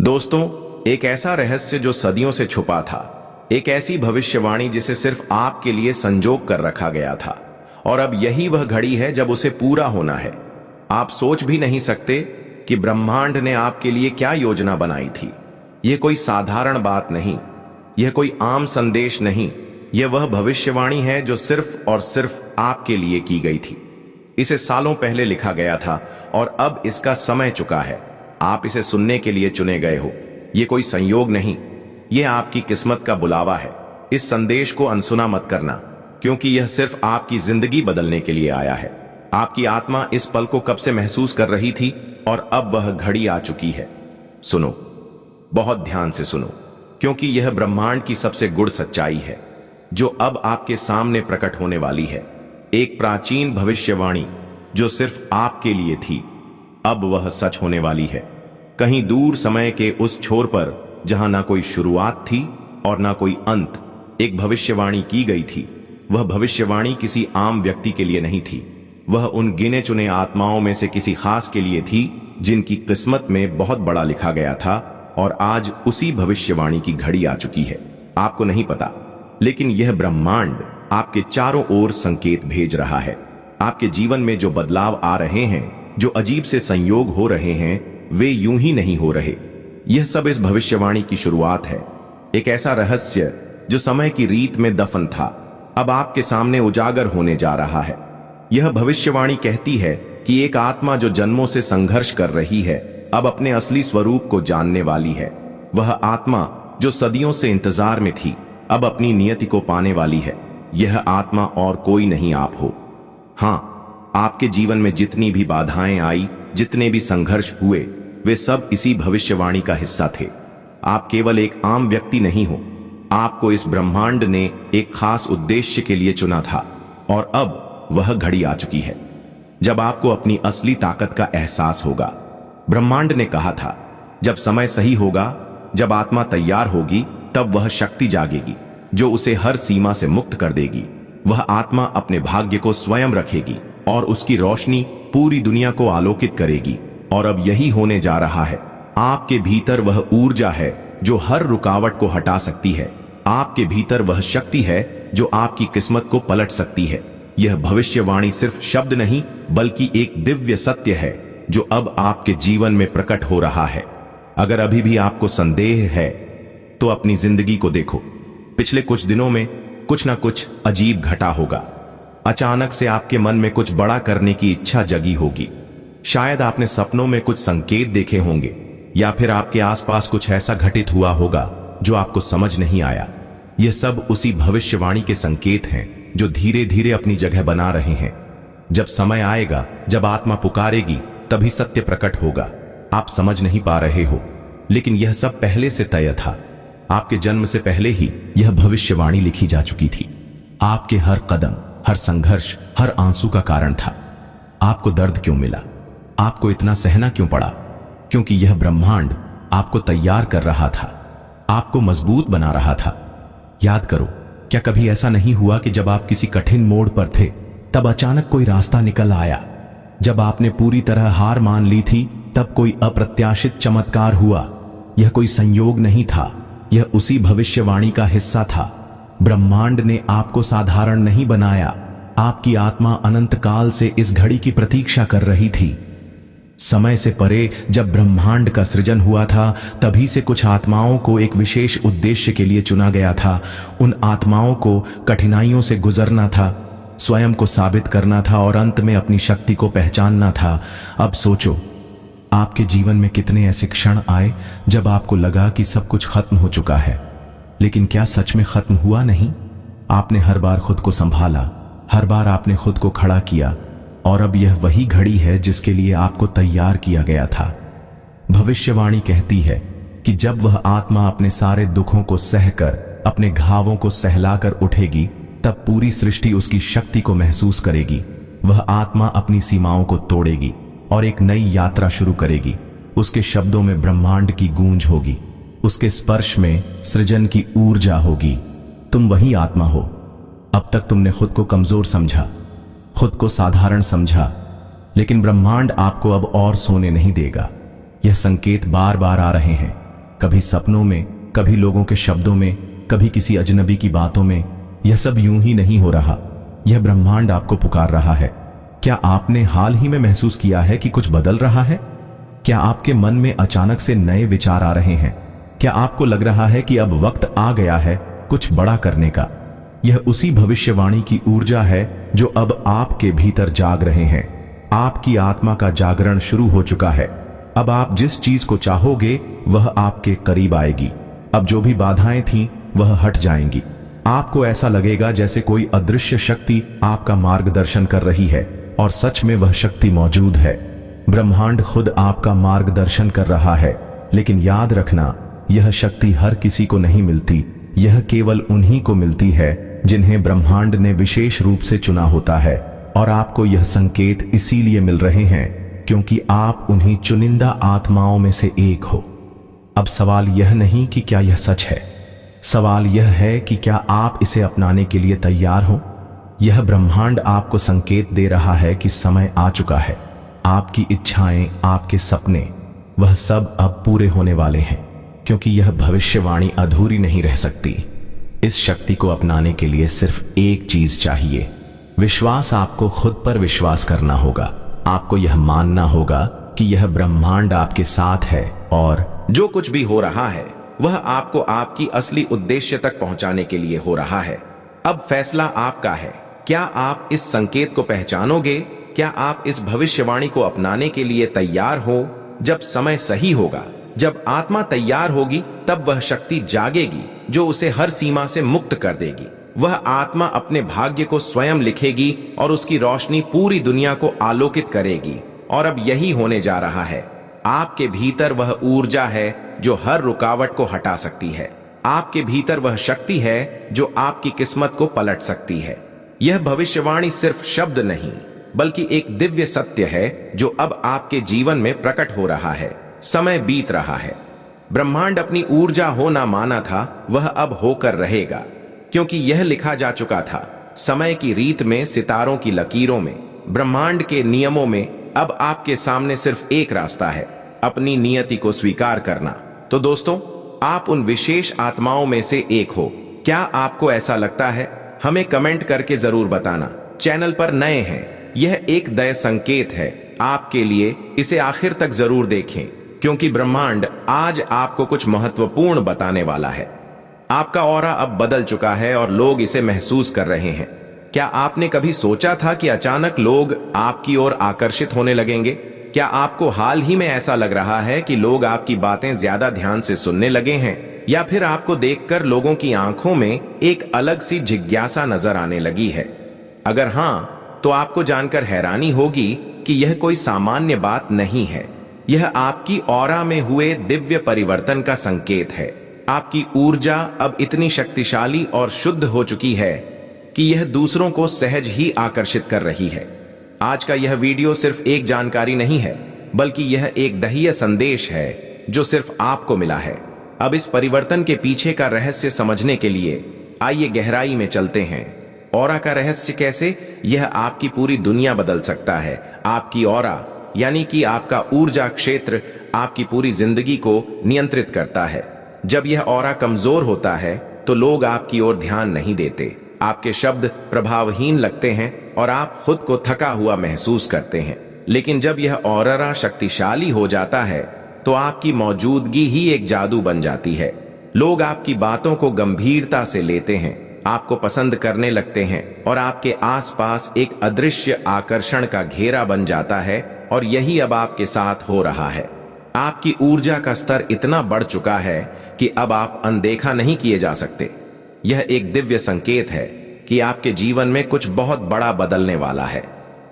दोस्तों, एक ऐसा रहस्य जो सदियों से छुपा था, एक ऐसी भविष्यवाणी जिसे सिर्फ आपके लिए संजोग कर रखा गया था, और अब यही वह घड़ी है जब उसे पूरा होना है। आप सोच भी नहीं सकते कि ब्रह्मांड ने आपके लिए क्या योजना बनाई थी। यह कोई साधारण बात नहीं, यह कोई आम संदेश नहीं, यह वह भविष्यवाणी है जो सिर्फ और सिर्फ आपके लिए की गई थी। इसे सालों पहले लिखा गया था और अब इसका समय चुका है। आप इसे सुनने के लिए चुने गए हो। यह कोई संयोग नहीं, यह आपकी किस्मत का बुलावा है। इस संदेश को अनसुना मत करना, क्योंकि यह सिर्फ आपकी जिंदगी बदलने के लिए आया है। आपकी आत्मा इस पल को कब से महसूस कर रही थी और अब वह घड़ी आ चुकी है। सुनो, बहुत ध्यान से सुनो, क्योंकि यह ब्रह्मांड की सबसे गूढ़ सच्चाई है जो अब आपके सामने प्रकट होने वाली है। एक प्राचीन भविष्यवाणी जो सिर्फ आपके लिए थी, अब वह सच होने वाली है। कहीं दूर समय के उस छोर पर जहां ना कोई शुरुआत थी और ना कोई अंत, एक भविष्यवाणी की गई थी। वह भविष्यवाणी किसी आम व्यक्ति के लिए नहीं थी, वह उन गिने चुने आत्माओं में से किसी खास के लिए थी जिनकी किस्मत में बहुत बड़ा लिखा गया था। और आज उसी भविष्यवाणी की घड़ी आ चुकी है। आपको नहीं पता, लेकिन यह ब्रह्मांड आपके चारों ओर संकेत भेज रहा है। आपके जीवन में जो बदलाव आ रहे हैं, जो अजीब से संयोग हो रहे हैं, वे यूं ही नहीं हो रहे। यह सब इस भविष्यवाणी की शुरुआत है। एक ऐसा रहस्य जो समय की रीत में दफन था, अब आपके सामने उजागर होने जा रहा है। यह भविष्यवाणी कहती है कि एक आत्मा जो जन्मों से संघर्ष कर रही है, अब अपने असली स्वरूप को जानने वाली है। वह आत्मा जो सदियों से इंतजार में थी, अब अपनी नियति को पाने वाली है। यह आत्मा और कोई नहीं, आप हो। हां, आपके जीवन में जितनी भी बाधाएं आई, जितने भी संघर्ष हुए, वे सब इसी भविष्यवाणी का हिस्सा थे। आप केवल एक आम व्यक्ति नहीं हो, आपको इस ब्रह्मांड ने एक खास उद्देश्य के लिए चुना था। और अब वह घड़ी आ चुकी है जब आपको अपनी असली ताकत का एहसास होगा। ब्रह्मांड ने कहा था, जब समय सही होगा, जब आत्मा तैयार होगी, तब वह शक्ति जागेगी जो उसे हर सीमा से मुक्त कर देगी। वह आत्मा अपने भाग्य को स्वयं रखेगी और उसकी रोशनी पूरी दुनिया को आलोकित करेगी। और अब यही होने जा रहा है। आपके भीतर वह ऊर्जा है जो हर रुकावट को हटा सकती है। आपके भीतर वह शक्ति है जो आपकी किस्मत को पलट सकती है। यह भविष्यवाणी सिर्फ शब्द नहीं, बल्कि एक दिव्य सत्य है जो अब आपके जीवन में प्रकट हो रहा है। अगर अभी भी आपको संदेह है, तो अपनी जिंदगी को देखो। पिछले कुछ दिनों में कुछ ना कुछ अजीब घटा होगा। अचानक से आपके मन में कुछ बड़ा करने की इच्छा जगी होगी। शायद आपने सपनों में कुछ संकेत देखे होंगे, या फिर आपके आसपास कुछ ऐसा घटित हुआ होगा जो आपको समझ नहीं आया। यह सब उसी भविष्यवाणी के संकेत हैं जो धीरे धीरे अपनी जगह बना रहे हैं। जब समय आएगा, जब आत्मा पुकारेगी, तभी सत्य प्रकट होगा। आप समझ नहीं पा रहे हो, लेकिन यह सब पहले से तय था। आपके जन्म से पहले ही यह भविष्यवाणी लिखी जा चुकी थी। आपके हर कदम, हर संघर्ष, हर आंसू का कारण था। आपको दर्द क्यों मिला? आपको इतना सहना क्यों पड़ा? क्योंकि यह ब्रह्मांड आपको तैयार कर रहा था, आपको मजबूत बना रहा था। याद करो, क्या कभी ऐसा नहीं हुआ कि जब आप किसी कठिन मोड़ पर थे, तब अचानक कोई रास्ता निकल आया? जब आपने पूरी तरह हार मान ली थी, तब कोई अप्रत्याशित चमत्कार हुआ। यह कोई संयोग नहीं था, यह उसी भविष्यवाणी का हिस्सा था। ब्रह्मांड ने आपको साधारण नहीं बनाया। आपकी आत्मा अनंत काल से इस घड़ी की प्रतीक्षा कर रही थी। समय से परे जब ब्रह्मांड का सृजन हुआ था, तभी से कुछ आत्माओं को एक विशेष उद्देश्य के लिए चुना गया था। उन आत्माओं को कठिनाइयों से गुजरना था, स्वयं को साबित करना था और अंत में अपनी शक्ति को पहचानना था। अब सोचो, आपके जीवन में कितने ऐसे क्षण आए जब आपको लगा कि सब कुछ खत्म हो चुका है, लेकिन क्या सच में खत्म हुआ नहीं? आपने हर बार खुद को संभाला, हर बार आपने खुद को खड़ा किया, और अब यह वही घड़ी है जिसके लिए आपको तैयार किया गया था। भविष्यवाणी कहती है कि जब वह आत्मा अपने सारे दुखों को सहकर, अपने घावों को सहलाकर उठेगी, तब पूरी सृष्टि उसकी शक्ति को महसूस करेगी। वह आत्मा अपनी सीमाओं को तोड़ेगी और एक नई यात्रा शुरू करेगी। उसके शब्दों में ब्रह्मांड की गूंज होगी, उसके स्पर्श में सृजन की ऊर्जा होगी। तुम वही आत्मा हो। अब तक तुमने खुद को कमजोर समझा, खुद को साधारण समझा, लेकिन ब्रह्मांड आपको अब और सोने नहीं देगा। यह संकेत बार बार आ रहे हैं। कभी सपनों में, कभी लोगों के शब्दों में, कभी किसी अजनबी की बातों में। यह सब यूं ही नहीं हो रहा, यह ब्रह्मांड आपको पुकार रहा है। क्या आपने हाल ही में महसूस किया है कि कुछ बदल रहा है? क्या आपके मन में अचानक से नए विचार आ रहे हैं? क्या आपको लग रहा है कि अब वक्त आ गया है कुछ बड़ा करने का? यह उसी भविष्यवाणी की ऊर्जा है जो अब आपके भीतर जाग रहे हैं। आपकी आत्मा का जागरण शुरू हो चुका है। अब आप जिस चीज को चाहोगे वह आपके करीब आएगी। अब जो भी बाधाएं थीं वह हट जाएंगी। आपको ऐसा लगेगा जैसे कोई अदृश्य शक्ति आपका मार्गदर्शन कर रही है, और सच में वह शक्ति मौजूद है। ब्रह्मांड खुद आपका मार्गदर्शन कर रहा है। लेकिन याद रखना, यह शक्ति हर किसी को नहीं मिलती। यह केवल उन्हीं को मिलती है जिन्हें ब्रह्मांड ने विशेष रूप से चुना होता है। और आपको यह संकेत इसीलिए मिल रहे हैं क्योंकि आप उन्हीं चुनिंदा आत्माओं में से एक हो। अब सवाल यह नहीं कि क्या यह सच है, सवाल यह है कि क्या आप इसे अपनाने के लिए तैयार हो। यह ब्रह्मांड आपको संकेत दे रहा है कि समय आ चुका है। आपकी इच्छाएं, आपके सपने, वह सब अब पूरे होने वाले हैं, क्योंकि यह भविष्यवाणी अधूरी नहीं रह सकती। इस शक्ति को अपनाने के लिए सिर्फ एक चीज चाहिए, विश्वास। आपको खुद पर विश्वास करना होगा। आपको यह मानना होगा कि यह ब्रह्मांड आपके साथ है, और जो कुछ भी हो रहा है वह आपको आपकी असली उद्देश्य तक पहुंचाने के लिए हो रहा है। अब फैसला आपका है। क्या आप इस संकेत को पहचानोगे? क्या आप इस भविष्यवाणी को अपनाने के लिए तैयार हो? जब समय सही होगा, जब आत्मा तैयार होगी, तब वह शक्ति जागेगी जो उसे हर सीमा से मुक्त कर देगी। वह आत्मा अपने भाग्य को स्वयं लिखेगी और उसकी रोशनी पूरी दुनिया को आलोकित करेगी। और अब यही होने जा रहा है। आपके भीतर वह ऊर्जा है जो हर रुकावट को हटा सकती है। आपके भीतर वह शक्ति है जो आपकी किस्मत को पलट सकती है। यह भविष्यवाणी सिर्फ शब्द नहीं, बल्कि एक दिव्य सत्य है जो अब आपके जीवन में प्रकट हो रहा है। समय बीत रहा है। ब्रह्मांड अपनी ऊर्जा होना माना था, वह अब होकर रहेगा, क्योंकि यह लिखा जा चुका था। समय की रीत में, सितारों की लकीरों में, ब्रह्मांड के नियमों में। अब आपके सामने सिर्फ एक रास्ता है, अपनी नियति को स्वीकार करना। तो दोस्तों, आप उन विशेष आत्माओं में से एक हो। क्या आपको ऐसा लगता है? हमें कमेंट करके जरूर बताना। चैनल पर नए हैं, यह एक दया संकेत है आपके लिए। इसे आखिर तक जरूर देखें, क्योंकि ब्रह्मांड आज आपको कुछ महत्वपूर्ण बताने वाला है। आपका ऑरा अब बदल चुका है और लोग इसे महसूस कर रहे हैं। क्या आपने कभी सोचा था कि अचानक लोग आपकी ओर आकर्षित होने लगेंगे? क्या आपको हाल ही में ऐसा लग रहा है कि लोग आपकी बातें ज्यादा ध्यान से सुनने लगे हैं, या फिर आपको देखकर लोगों की आंखों में एक अलग सी जिज्ञासा नजर आने लगी है? अगर हां, तो आपको जानकर हैरानी होगी कि यह कोई सामान्य बात नहीं है। यह आपकी ऑरा में हुए दिव्य परिवर्तन का संकेत है। आपकी ऊर्जा अब इतनी शक्तिशाली और शुद्ध हो चुकी है कि यह दूसरों को सहज ही आकर्षित कर रही है। आज का यह वीडियो सिर्फ एक जानकारी नहीं है, बल्कि यह एक दहीय संदेश है जो सिर्फ आपको मिला है। अब इस परिवर्तन के पीछे का रहस्य समझने के लिए आइए गहराई में चलते हैं। ऑरा का रहस्य कैसे? यह आपकी पूरी दुनिया बदल सकता है। आपकी ऑरा यानी कि आपका ऊर्जा क्षेत्र आपकी पूरी जिंदगी को नियंत्रित करता है। जब यह ऑरा कमजोर होता है तो लोग आपकी ओर ध्यान नहीं देते, आपके शब्द प्रभावहीन लगते हैं और आप खुद को थका हुआ महसूस करते हैं। लेकिन जब यह ऑरा शक्तिशाली हो जाता है तो आपकी मौजूदगी ही एक जादू बन जाती है। लोग आपकी बातों को गंभीरता से लेते हैं, आपको पसंद करने लगते हैं और आपके आसपास एक अदृश्य आकर्षण का घेरा बन जाता है। और यही अब आपके साथ हो रहा है। आपकी ऊर्जा का स्तर इतना बढ़ चुका है कि अब आप अनदेखा नहीं किए जा सकते। यह एक दिव्य संकेत है कि आपके जीवन में कुछ बहुत बड़ा बदलने वाला है।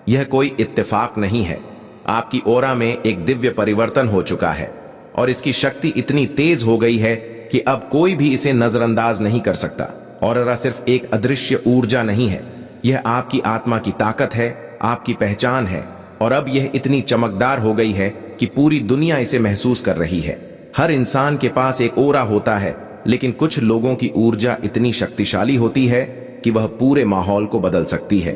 यह कोई इत्तेफाक नहीं है। आपकी ऑरा में एक दिव्य परिवर्तन हो चुका है और इसकी शक्ति इतनी तेज हो गई है कि अब कोई भी इसे नजरअंदाज नहीं कर सकता। ऑरा सिर्फ एक अदृश्य ऊर्जा नहीं है, यह आपकी आत्मा की ताकत है, आपकी पहचान है। और अब यह इतनी चमकदार हो गई है कि पूरी दुनिया इसे महसूस कर रही है। हर इंसान के पास एक ऑरा होता है, लेकिन कुछ लोगों की ऊर्जा इतनी शक्तिशाली होती है कि वह पूरे माहौल को बदल सकती है।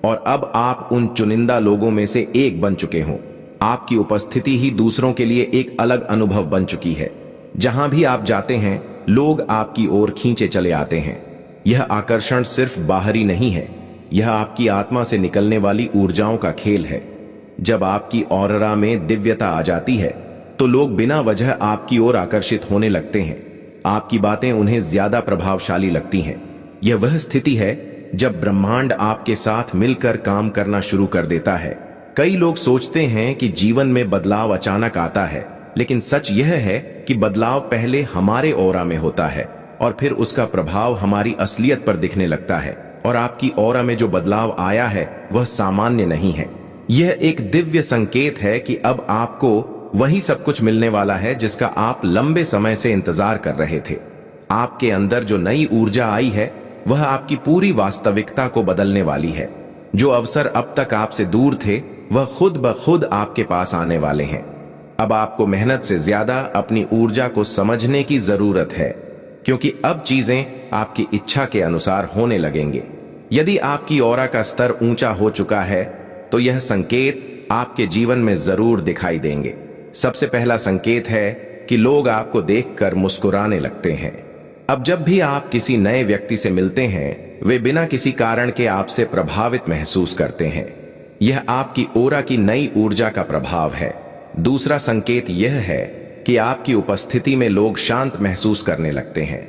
और अब आप उन चुनिंदा लोगों में से एक बन चुके हो। आपकी उपस्थिति ही दूसरों के लिए एक अलग अनुभव बन चुकी है। जहां भी आप जाते हैं लोग आपकी ओर खींचे चले आते हैं। यह आकर्षण सिर्फ बाहरी नहीं है, यह आपकी आत्मा से निकलने वाली ऊर्जाओं का खेल है। जब आपकी ऑरा में दिव्यता आ जाती है तो लोग बिना वजह आपकी ओर आकर्षित होने लगते हैं। आपकी बातें उन्हें ज्यादा प्रभावशाली लगती हैं। यह वह स्थिति है जब ब्रह्मांड आपके साथ मिलकर काम करना शुरू कर देता है। कई लोग सोचते हैं कि जीवन में बदलाव अचानक आता है, लेकिन सच यह है कि बदलाव पहले हमारे ऑरा में होता है और फिर उसका प्रभाव हमारी असलियत पर दिखने लगता है। और आपकी ऑरा में जो बदलाव आया है वह सामान्य नहीं है। यह एक दिव्य संकेत है कि अब आपको वही सब कुछ मिलने वाला है जिसका आप लंबे समय से इंतजार कर रहे थे। आपके अंदर जो नई ऊर्जा आई है वह आपकी पूरी वास्तविकता को बदलने वाली है। जो अवसर अब तक आपसे दूर थे वह खुद ब खुद आपके पास आने वाले हैं। अब आपको मेहनत से ज्यादा अपनी ऊर्जा को समझने की जरूरत है, क्योंकि अब चीजें आपकी इच्छा के अनुसार होने लगेंगे। यदि आपकी ऑरा का स्तर ऊंचा हो चुका है तो यह संकेत आपके जीवन में जरूर दिखाई देंगे। सबसे पहला संकेत है कि लोग आपको देखकर मुस्कुराने लगते हैं। अब जब भी आप किसी नए व्यक्ति से मिलते हैं वे बिना किसी कारण के आपसे प्रभावित महसूस करते हैं। यह आपकी ऑरा की नई ऊर्जा का प्रभाव है। दूसरा संकेत यह है कि आपकी उपस्थिति में लोग शांत महसूस करने लगते हैं।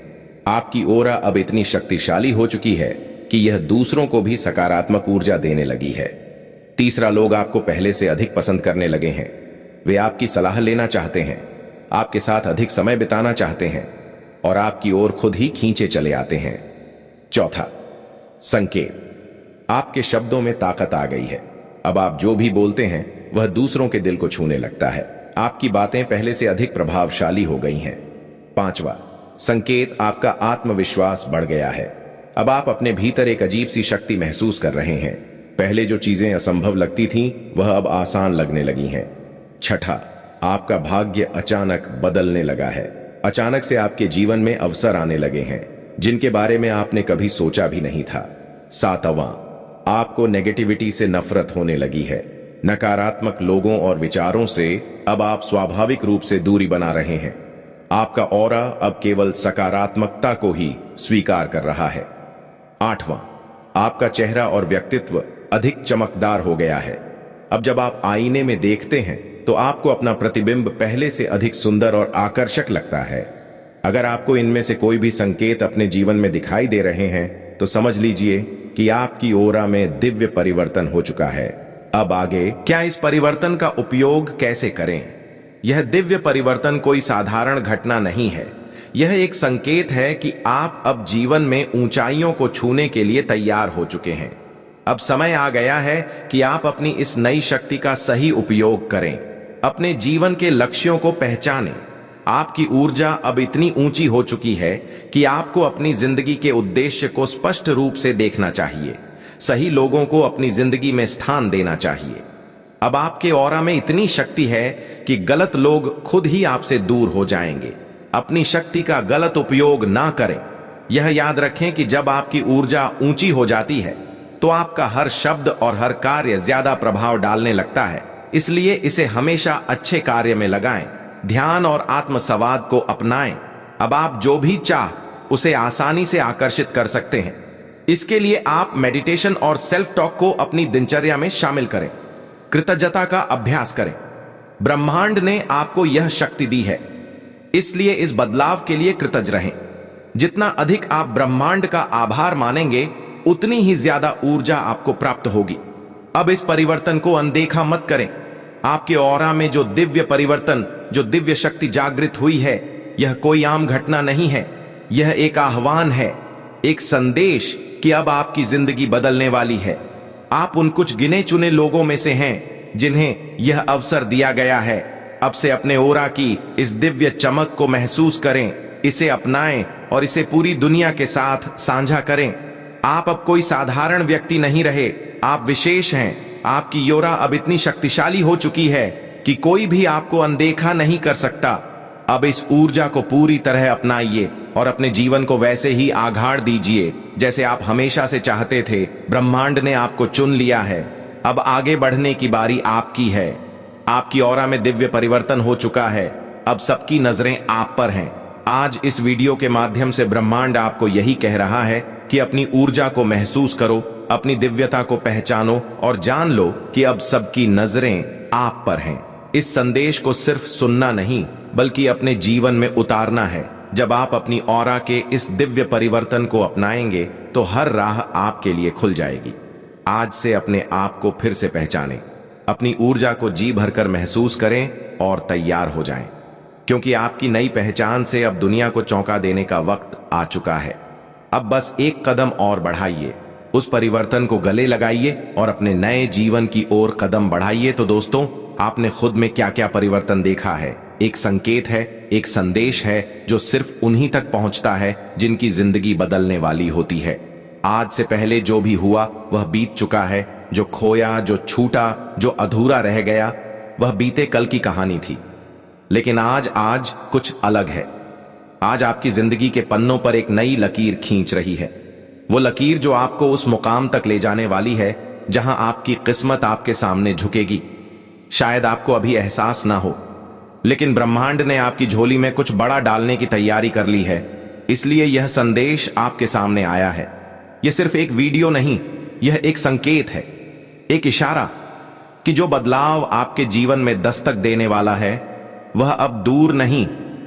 आपकी ऑरा अब इतनी शक्तिशाली हो चुकी है कि यह दूसरों को भी सकारात्मक ऊर्जा देने लगी है। तीसरा, लोग आपको पहले से अधिक पसंद करने लगे हैं। वे आपकी सलाह लेना चाहते हैं, आपके साथ अधिक समय बिताना चाहते हैं और आपकी ओर खुद ही खींचे चले आते हैं। चौथा संकेत, आपके शब्दों में ताकत आ गई है। अब आप जो भी बोलते हैं वह दूसरों के दिल को छूने लगता है। आपकी बातें पहले से अधिक प्रभावशाली हो गई हैं। पांचवा संकेत, आपका आत्मविश्वास बढ़ गया है। अब आप अपने भीतर एक अजीब सी शक्ति महसूस कर रहे हैं। पहले जो चीजें असंभव लगती थीं वह अब आसान लगने लगी हैं। छठा, आपका भाग्य अचानक बदलने लगा है। अचानक से आपके जीवन में अवसर आने लगे हैं जिनके बारे में आपने कभी सोचा भी नहीं था। सातवां, आपको नेगेटिविटी से नफरत होने लगी है। नकारात्मक लोगों और विचारों से अब आप स्वाभाविक रूप से दूरी बना रहे हैं। आपका ऑरा अब केवल सकारात्मकता को ही स्वीकार कर रहा है। आठवां, आपका चेहरा और व्यक्तित्व अधिक चमकदार हो गया है। अब जब आप आईने में देखते हैं तो आपको अपना प्रतिबिंब पहले से अधिक सुंदर और आकर्षक लगता है। अगर आपको इनमें से कोई भी संकेत अपने जीवन में दिखाई दे रहे हैं तो समझ लीजिए कि आपकी ऑरा में दिव्य परिवर्तन हो चुका है। अब आगे क्या इस परिवर्तन का उपयोग कैसे करें? यह दिव्य परिवर्तन कोई साधारण घटना नहीं है। यह एक संकेत है कि आप अब जीवन में ऊंचाइयों को छूने के लिए तैयार हो चुके हैं। अब समय आ गया है कि आप अपनी इस नई शक्ति का सही उपयोग करें, अपने जीवन के लक्ष्यों को पहचानें। आपकी ऊर्जा अब इतनी ऊंची हो चुकी है कि आपको अपनी जिंदगी के उद्देश्य को स्पष्ट रूप से देखना चाहिए। सही लोगों को अपनी जिंदगी में स्थान देना चाहिए। अब आपके ऑरा में इतनी शक्ति है कि गलत लोग खुद ही आपसे दूर हो जाएंगे। अपनी शक्ति का गलत उपयोग ना करें। यह याद रखें कि जब आपकी ऊर्जा ऊंची हो जाती है तो आपका हर शब्द और हर कार्य ज्यादा प्रभाव डालने लगता है। इसलिए इसे हमेशा अच्छे कार्य में लगाएं, ध्यान और आत्मसंवाद को अपनाएं। अब आप जो भी चाह उसे आसानी से आकर्षित कर सकते हैं। इसके लिए आप मेडिटेशन और सेल्फ टॉक को अपनी दिनचर्या में शामिल करें। कृतज्ञता का अभ्यास करें। ब्रह्मांड ने आपको यह शक्ति दी है, इसलिए इस बदलाव के लिए कृतज्ञ रहें। जितना अधिक आप ब्रह्मांड का आभार मानेंगे उतनी ही ज्यादा ऊर्जा आपको प्राप्त होगी। अब इस परिवर्तन को अनदेखा मत करें। आपके ऑरा में जो दिव्य परिवर्तन, जो दिव्य शक्ति जागृत हुई है, यह कोई आम घटना नहीं है। यह एक आह्वान है, एक संदेश कि अब आपकी जिंदगी बदलने वाली है। आप उन कुछ गिने चुने लोगों में से हैं जिन्हें यह अवसर दिया गया है। अब से अपने ऑरा की इस दिव्य चमक को महसूस करें, इसे अपनाएं और इसे पूरी दुनिया के साथ साझा करें। आप अब कोई साधारण व्यक्ति नहीं रहे, आप विशेष हैं। आपकी ऑरा अब इतनी शक्तिशाली हो चुकी है कि कोई भी आपको अनदेखा नहीं कर सकता। अब इस ऊर्जा को पूरी तरह अपनाइए और अपने जीवन को वैसे ही आगाड़ दीजिए जैसे आप हमेशा से चाहते थे। ब्रह्मांड ने आपको चुन लिया है। अब आगे बढ़ने की बारी आपकी है। आपकी ऑरा में दिव्य परिवर्तन हो चुका है। अब सबकी नजरें आप पर हैं। आज इस वीडियो के माध्यम से ब्रह्मांड आपको यही कह रहा है कि अपनी ऊर्जा को महसूस करो, अपनी दिव्यता को पहचानो और जान लो कि अब सबकी नजरें आप पर हैं। इस संदेश को सिर्फ सुनना नहीं बल्कि अपने जीवन में उतारना है। जब आप अपनी ऑरा के इस दिव्य परिवर्तन को अपनाएंगे तो हर राह आपके लिए खुल जाएगी। आज से अपने आप को फिर से पहचानें, अपनी ऊर्जा को जी भरकर महसूस करें और तैयार हो जाएं, क्योंकि आपकी नई पहचान से अब दुनिया को चौंका देने का वक्त आ चुका है। अब बस एक कदम और बढ़ाइए, उस परिवर्तन को गले लगाइए और अपने नए जीवन की ओर कदम बढ़ाइए। तो दोस्तों, आपने खुद में क्या क्या परिवर्तन देखा है? एक संकेत है, एक संदेश है जो सिर्फ उन्हीं तक पहुंचता है जिनकी जिंदगी बदलने वाली होती है। आज से पहले जो भी हुआ वह बीत चुका है। जो खोया, जो छूटा, जो अधूरा रह गया, वह बीते कल की कहानी थी। लेकिन आज कुछ अलग है। आज आपकी जिंदगी के पन्नों पर एक नई लकीर खींच रही है। वो लकीर जो आपको उस मुकाम तक ले जाने वाली है जहां आपकी किस्मत आपके सामने झुकेगी। शायद आपको अभी एहसास ना हो, लेकिन ब्रह्मांड ने आपकी झोली में कुछ बड़ा डालने की तैयारी कर ली है। इसलिए यह संदेश आपके सामने आया है। यह सिर्फ एक वीडियो नहीं, यह एक संकेत है, एक इशारा कि जो बदलाव आपके जीवन में दस्तक देने वाला है वह अब दूर नहीं।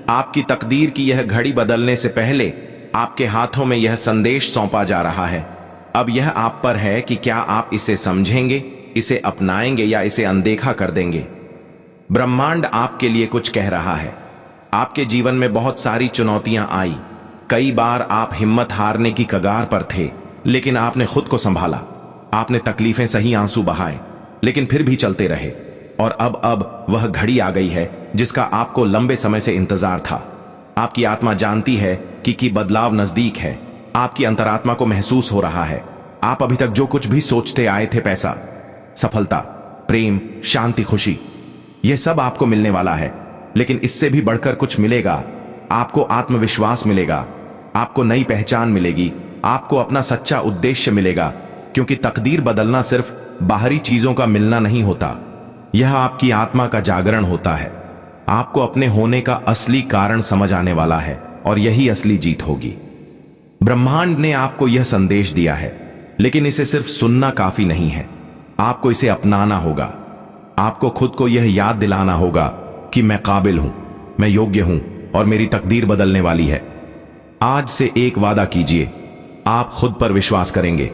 आपकी तकदीर की यह घड़ी बदलने से पहले आपके हाथों में यह संदेश सौंपा जा रहा है। अब यह आप पर है कि क्या आप इसे समझेंगे, इसे अपनाएंगे या इसे अनदेखा कर देंगे। ब्रह्मांड आपके लिए कुछ कह रहा है। आपके जीवन में बहुत सारी चुनौतियां आई। कई बार आप हिम्मत हारने की कगार पर थे, लेकिन आपने खुद को संभाला। आपने तकलीफें सही आंसू बहाए, लेकिन फिर भी चलते रहे। और अब वह घड़ी आ गई है जिसका आपको लंबे समय से इंतजार था। आपकी आत्मा जानती है कि बदलाव नजदीक है। आपकी अंतरात्मा को महसूस हो रहा है। आप अभी तक जो कुछ भी सोचते आए थे, पैसा, सफलता, प्रेम, शांति, खुशी, यह सब आपको मिलने वाला है। लेकिन इससे भी बढ़कर कुछ मिलेगा। आपको आत्मविश्वास मिलेगा, आपको नई पहचान मिलेगी, आपको अपना सच्चा उद्देश्य मिलेगा। क्योंकि तकदीर बदलना सिर्फ बाहरी चीजों का मिलना नहीं होता, यह आपकी आत्मा का जागरण होता है। आपको अपने होने का असली कारण समझ आने वाला है और यही असली जीत होगी। ब्रह्मांड ने आपको यह संदेश दिया है, लेकिन इसे सिर्फ सुनना काफी नहीं है। आपको इसे अपनाना होगा। आपको खुद को यह याद दिलाना होगा कि मैं काबिल हूं, मैं योग्य हूं और मेरी तकदीर बदलने वाली है। आज से एक वादा कीजिए, आप खुद पर विश्वास करेंगे।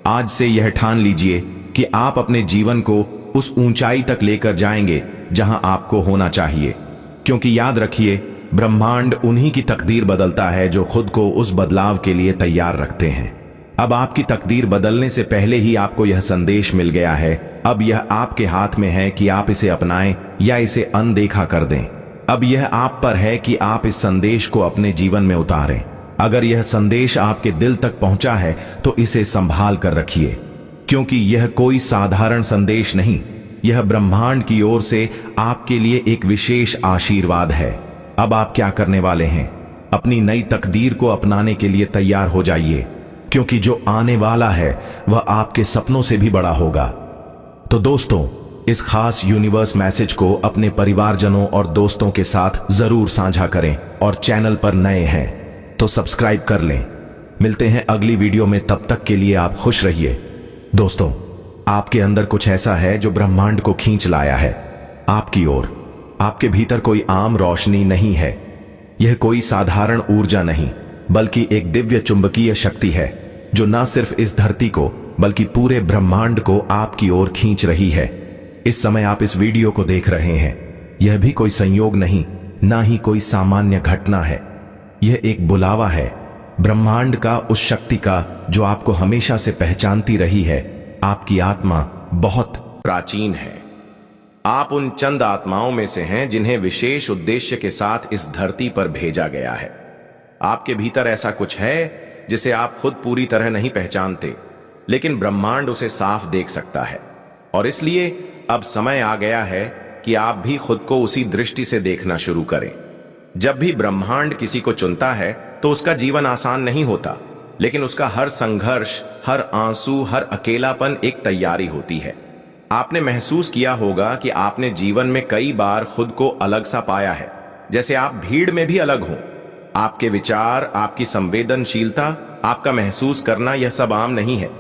आज से यह ठान लीजिए कि आप अपने जीवन को उस ऊंचाई तक लेकर जाएंगे जहां आपको होना चाहिए। क्योंकि याद रखिए, ब्रह्मांड उन्हीं की तकदीर बदलता है जो खुद को उस बदलाव के लिए तैयार रखते हैं। अब आपकी तकदीर बदलने से पहले ही आपको यह संदेश मिल गया है। अब यह आपके हाथ में है कि आप इसे अपनाएं या इसे अनदेखा कर दें। अब यह आप पर है कि आप इस संदेश को अपने जीवन में उतारें। अगर यह संदेश आपके दिल तक पहुंचा है तो इसे संभाल कर रखिए, क्योंकि यह कोई साधारण संदेश नहीं, यह ब्रह्मांड की ओर से आपके लिए एक विशेष आशीर्वाद है। अब आप क्या करने वाले हैं? अपनी नई तकदीर को अपनाने के लिए तैयार हो जाइए, क्योंकि जो आने वाला है वह आपके सपनों से भी बड़ा होगा। तो दोस्तों, इस खास यूनिवर्स मैसेज को अपने परिवारजनों और दोस्तों के साथ जरूर साझा करें और चैनल पर नए हैं तो सब्सक्राइब कर लें। मिलते हैं अगली वीडियो में, तब तक के लिए आप खुश रहिए। दोस्तों, आपके अंदर कुछ ऐसा है जो ब्रह्मांड को खींच लाया है आपकी ओर। आपके भीतर कोई आम रोशनी नहीं है, यह कोई साधारण ऊर्जा नहीं, बल्कि एक दिव्य चुंबकीय शक्ति है जो न सिर्फ इस धरती को बल्कि पूरे ब्रह्मांड को आपकी ओर खींच रही है। इस समय आप इस वीडियो को देख रहे हैं, यह भी कोई संयोग नहीं, ना ही कोई सामान्य घटना है। यह एक बुलावा है ब्रह्मांड का, उस शक्ति का जो आपको हमेशा से पहचानती रही है। आपकी आत्मा बहुत प्राचीन है। आप उन चंद आत्माओं में से हैं जिन्हें विशेष उद्देश्य के साथ इस धरती पर भेजा गया है। आपके भीतर ऐसा कुछ है जिसे आप खुद पूरी तरह नहीं पहचानते, लेकिन ब्रह्मांड उसे साफ देख सकता है। और इसलिए अब समय आ गया है कि आप भी खुद को उसी दृष्टि से देखना शुरू करें। जब भी ब्रह्मांड किसी को चुनता है तो उसका जीवन आसान नहीं होता, लेकिन उसका हर संघर्ष, हर आंसू, हर अकेलापन एक तैयारी होती है। आपने महसूस किया होगा कि आपने जीवन में कई बार खुद को अलग सा पाया है, जैसे आप भीड़ में भी अलग हों। आपके विचार, आपकी संवेदनशीलता, आपका महसूस करना, यह सब आम नहीं है।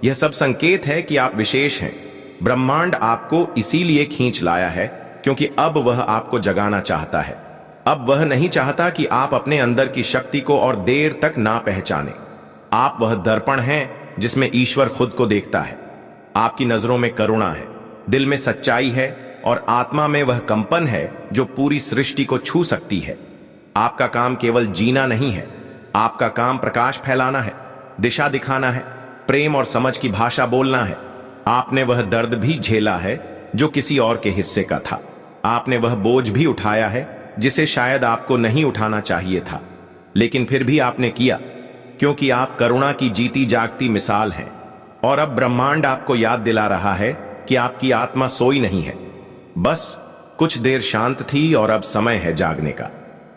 यह सब संकेत है कि आप विशेष हैं। ब्रह्मांड आपको इसीलिए खींच लाया है क्योंकि अब वह आपको जगाना चाहता है। अब वह नहीं चाहता कि आप अपने अंदर की शक्ति को और देर तक ना पहचाने। आप वह दर्पण हैं जिसमें ईश्वर खुद को देखता है। आपकी नजरों में करुणा है, दिल में सच्चाई है और आत्मा में वह कंपन है जो पूरी सृष्टि को छू सकती है। आपका काम केवल जीना नहीं है, आपका काम प्रकाश फैलाना है, दिशा दिखाना है, प्रेम और समझ की भाषा बोलना है। आपने वह दर्द भी झेला है जो किसी और के हिस्से का था। आपने वह बोझ भी उठाया है जिसे शायद आपको नहीं उठाना चाहिए था, लेकिन फिर भी आपने किया, क्योंकि आप करुणा की जीती जागती मिसाल हैं। और अब ब्रह्मांड आपको याद दिला रहा है कि आपकी आत्मा सोई नहीं है, बस कुछ देर शांत थी और अब समय है जागने का।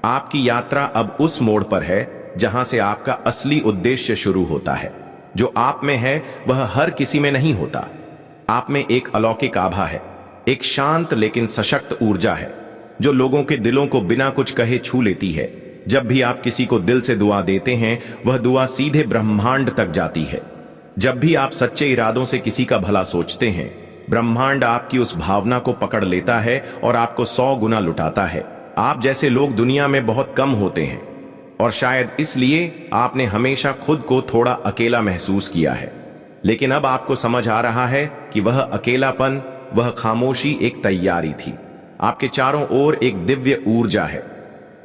आपकी यात्रा अब उस मोड़ पर है जहां से आपका असली उद्देश्य शुरू होता है। जो आप में है वह हर किसी में नहीं होता। आप में एक अलौकिक आभा है, एक शांत लेकिन सशक्त ऊर्जा है जो लोगों के दिलों को बिना कुछ कहे छू लेती है। जब भी आप किसी को दिल से दुआ देते हैं, वह दुआ सीधे ब्रह्मांड तक जाती है। जब भी आप सच्चे इरादों से किसी का भला सोचते हैं, ब्रह्मांड आपकी उस भावना को पकड़ लेता है और आपको 100 गुना लुटाता है। आप जैसे लोग दुनिया में बहुत कम होते हैं और शायद इसलिए आपने हमेशा खुद को थोड़ा अकेला महसूस किया है। लेकिन अब आपको समझ आ रहा है कि वह अकेलापन, वह खामोशी एक तैयारी थी। आपके चारों ओर एक दिव्य ऊर्जा है।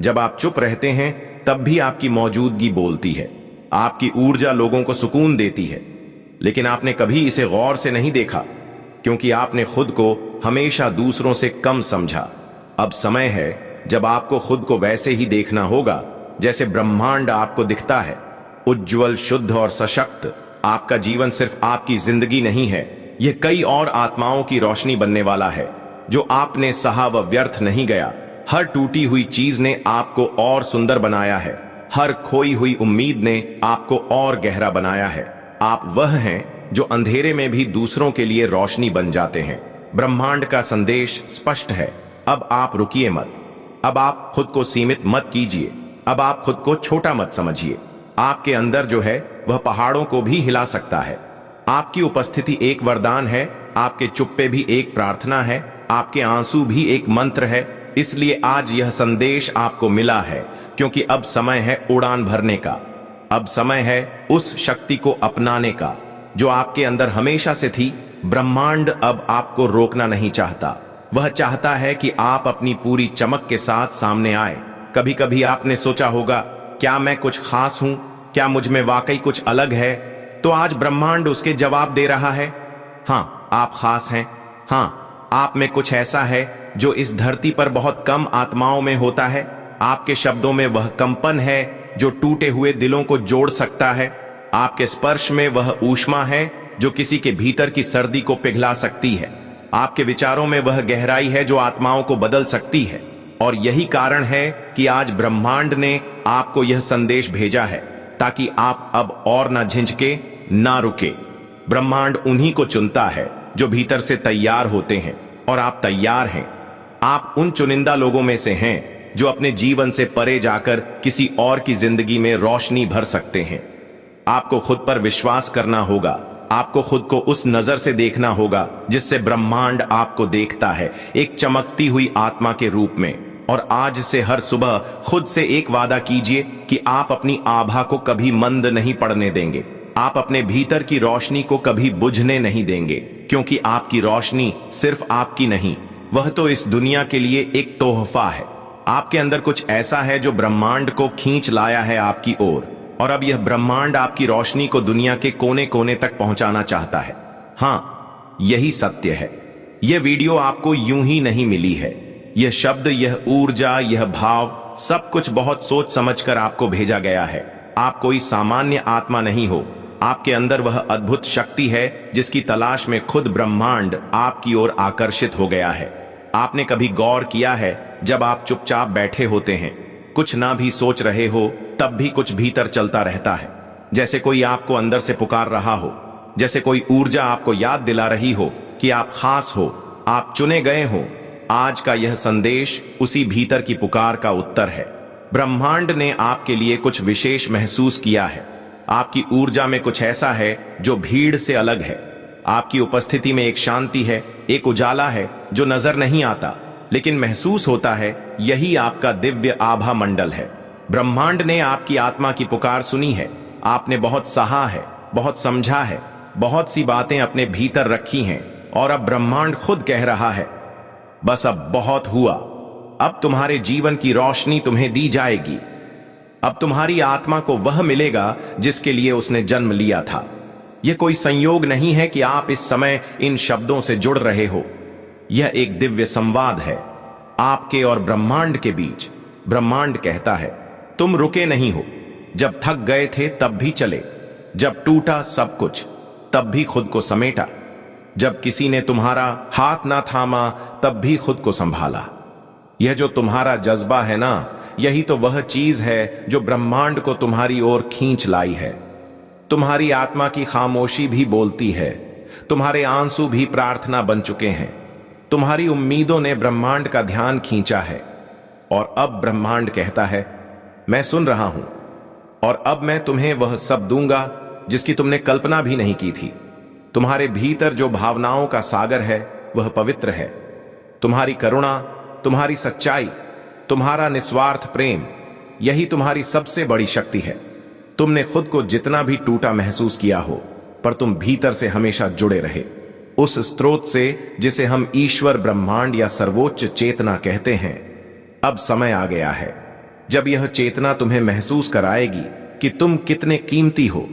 जब आप चुप रहते हैं तब भी आपकी मौजूदगी बोलती है। आपकी ऊर्जा लोगों को सुकून देती है, लेकिन आपने कभी इसे गौर से नहीं देखा क्योंकि आपने खुद को हमेशा दूसरों से कम समझा। अब समय है जब आपको खुद को वैसे ही देखना होगा जैसे ब्रह्मांड आपको दिखता है, उज्जवल, शुद्ध और सशक्त। आपका जीवन सिर्फ आपकी जिंदगी नहीं है, यह कई और आत्माओं की रोशनी बनने वाला है। जो आपने सहा वह व्यर्थ नहीं गया। हर टूटी हुई चीज ने आपको और सुंदर बनाया है। हर खोई हुई उम्मीद ने आपको और गहरा बनाया है। आप वह हैं जो अंधेरे में भी दूसरों के लिए रोशनी बन जाते हैं। ब्रह्मांड का संदेश स्पष्ट है। अब आप रुकिए मत। अब आप खुद को सीमित मत कीजिए। अब आप खुद को छोटा मत समझिए। आपके अंदर जो है वह पहाड़ों को भी हिला सकता है। आपकी उपस्थिति एक वरदान है। आपके चुप्पे भी एक प्रार्थना है। आपके आंसू भी एक मंत्र है। इसलिए आज यह संदेश आपको मिला है क्योंकि अब समय है उड़ान भरने का। अब समय है उस शक्ति को अपनाने का जो आपके अंदर हमेशा से थी। ब्रह्मांड अब आपको रोकना नहीं चाहता। वह चाहता है कि आप अपनी पूरी चमक के साथ सामने आए। कभी कभी आपने सोचा होगा, क्या मैं कुछ खास हूं? क्या मुझ में वाकई कुछ अलग है? तो आज ब्रह्मांड उसके जवाब दे रहा है। हाँ, आप खास हैं। हाँ, आप में कुछ ऐसा है जो इस धरती पर बहुत कम आत्माओं में होता है। आपके शब्दों में वह कंपन है जो टूटे हुए दिलों को जोड़ सकता है। आपके स्पर्श में वह ऊष्मा है जो किसी के भीतर की सर्दी को पिघला सकती है। आपके विचारों में वह गहराई है जो आत्माओं को बदल सकती है। और यही कारण है कि आज ब्रह्मांड ने आपको यह संदेश भेजा है ताकि आप अब और ना झिझके, ना रुके। ब्रह्मांड उन्हीं को चुनता है जो भीतर से तैयार होते हैं, और आप तैयार हैं। आप उन चुनिंदा लोगों में से हैं जो अपने जीवन से परे जाकर किसी और की जिंदगी में रोशनी भर सकते हैं। आपको खुद पर विश्वास करना होगा। आपको खुद को उस नजर से देखना होगा जिससे ब्रह्मांड आपको देखता है, एक चमकती हुई आत्मा के रूप में। और आज से हर सुबह खुद से एक वादा कीजिए कि आप अपनी आभा को कभी मंद नहीं पड़ने देंगे। आप अपने भीतर की रोशनी को कभी बुझने नहीं देंगे, क्योंकि आपकी रोशनी सिर्फ आपकी नहीं, वह तो इस दुनिया के लिए एक तोहफा है। आपके अंदर कुछ ऐसा है जो ब्रह्मांड को खींच लाया है आपकी ओर, और अब यह ब्रह्मांड आपकी रोशनी को दुनिया के कोने कोने तक पहुंचाना चाहता है। हाँ, यही सत्य है। यह वीडियो आपको यूं ही नहीं मिली है। यह शब्द, यह ऊर्जा, यह भाव, सब कुछ बहुत सोच समझकर आपको भेजा गया है। आप कोई सामान्य आत्मा नहीं हो। आपके अंदर वह अद्भुत शक्ति है जिसकी तलाश में खुद ब्रह्मांड आपकी ओर आकर्षित हो गया है। आपने कभी गौर किया है, जब आप चुपचाप बैठे होते हैं, कुछ ना भी सोच रहे हो, तब भी कुछ भीतर चलता रहता है, जैसे कोई आपको अंदर से पुकार रहा हो, जैसे कोई ऊर्जा आपको याद दिला रही हो कि आप खास हो, आप चुने गए हो। आज का यह संदेश उसी भीतर की पुकार का उत्तर है। ब्रह्मांड ने आपके लिए कुछ विशेष महसूस किया है। आपकी ऊर्जा में कुछ ऐसा है जो भीड़ से अलग है। आपकी उपस्थिति में एक शांति है, एक उजाला है जो नजर नहीं आता लेकिन महसूस होता है। यही आपका दिव्य आभा मंडल है। ब्रह्मांड ने आपकी आत्मा की पुकार सुनी है। आपने बहुत सहा है, बहुत समझा है, बहुत सी बातें अपने भीतर रखी हैं और अब ब्रह्मांड खुद कह रहा है, बस अब बहुत हुआ। अब तुम्हारे जीवन की रोशनी तुम्हें दी जाएगी। अब तुम्हारी आत्मा को वह मिलेगा जिसके लिए उसने जन्म लिया था। यह कोई संयोग नहीं है कि आप इस समय इन शब्दों से जुड़ रहे हो। यह एक दिव्य संवाद है आपके और ब्रह्मांड के बीच। ब्रह्मांड कहता है, तुम रुके नहीं हो। जब थक गए थे तब भी चले, जब टूटा सब कुछ तब भी खुद को समेटा, जब किसी ने तुम्हारा हाथ ना थामा तब भी खुद को संभाला। यह जो तुम्हारा जज्बा है ना, यही तो वह चीज है जो ब्रह्मांड को तुम्हारी ओर खींच लाई है। तुम्हारी आत्मा की खामोशी भी बोलती है, तुम्हारे आंसू भी प्रार्थना बन चुके हैं। तुम्हारी उम्मीदों ने ब्रह्मांड का ध्यान खींचा है और अब ब्रह्मांड कहता है, मैं सुन रहा हूं और अब मैं तुम्हें वह सब दूंगा जिसकी तुमने कल्पना भी नहीं की थी। तुम्हारे भीतर जो भावनाओं का सागर है वह पवित्र है। तुम्हारी करुणा, तुम्हारी सच्चाई, तुम्हारा निस्वार्थ प्रेम, यही तुम्हारी सबसे बड़ी शक्ति है। तुमने खुद को जितना भी टूटा महसूस किया हो, पर तुम भीतर से हमेशा जुड़े रहे उस स्रोत से जिसे हम ईश्वर, ब्रह्मांड या सर्वोच्च चेतना कहते हैं। अब समय आ गया है जब यह चेतना तुम्हें महसूस कराएगी कि तुम कितने कीमती हो,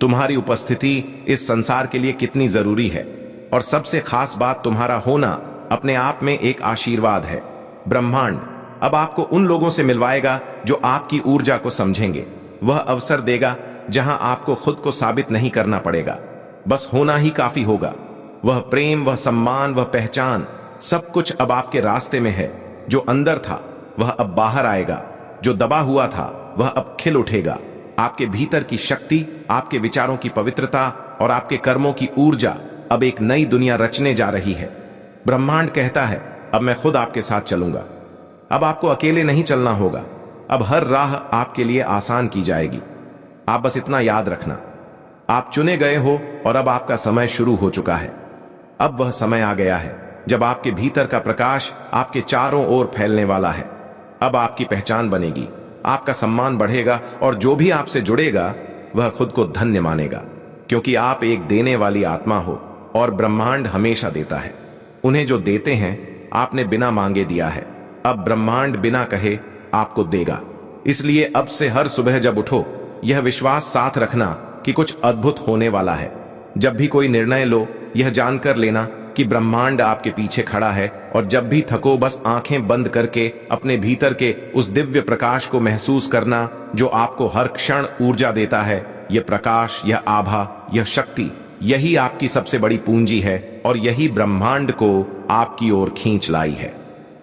तुम्हारी उपस्थिति इस संसार के लिए कितनी जरूरी है और सबसे खास बात, तुम्हारा होना अपने आप में एक आशीर्वाद है। ब्रह्मांड अब आपको उन लोगों से मिलवाएगा जो आपकी ऊर्जा को समझेंगे। वह अवसर देगा जहां आपको खुद को साबित नहीं करना पड़ेगा, बस होना ही काफी होगा। वह प्रेम, वह सम्मान, वह पहचान, सब कुछ अब आपके रास्ते में है। जो अंदर था वह अब बाहर आएगा, जो दबा हुआ था वह अब खिल उठेगा। आपके भीतर की शक्ति, आपके विचारों की पवित्रता और आपके कर्मों की ऊर्जा अब एक नई दुनिया रचने जा रही है। ब्रह्मांड कहता है, अब मैं खुद आपके साथ चलूंगा। अब आपको अकेले नहीं चलना होगा। अब हर राह आपके लिए आसान की जाएगी। आप बस इतना याद रखना, आप चुने गए हो और अब आपका समय शुरू हो चुका है। अब वह समय आ गया है जब आपके भीतर का प्रकाश आपके चारों ओर फैलने वाला है। अब आपकी पहचान बनेगी, आपका सम्मान बढ़ेगा और जो भी आपसे जुड़ेगा वह खुद को धन्य मानेगा, क्योंकि आप एक देने वाली आत्मा हो और ब्रह्मांड हमेशा देता है। उन्हें जो देते हैं आपने बिना मांगे दिया है। अब ब्रह्मांड बिना कहे आपको देगा। इसलिए अब से हर सुबह जब उठो, यह विश्वास साथ रखना कि कुछ अद्भुत होने वाला है। जब भी कोई निर्णय लो, यह जानकर लेना कि ब्रह्मांड आपके पीछे खड़ा है। और जब भी थको, बस आंखें बंद करके अपने भीतर के उस दिव्य प्रकाश को महसूस करना जो आपको हर क्षण ऊर्जा देता है। यह प्रकाश, यह आभा, यह शक्ति, यही आपकी सबसे बड़ी पूंजी है और यही ब्रह्मांड को आपकी ओर खींच लाई है।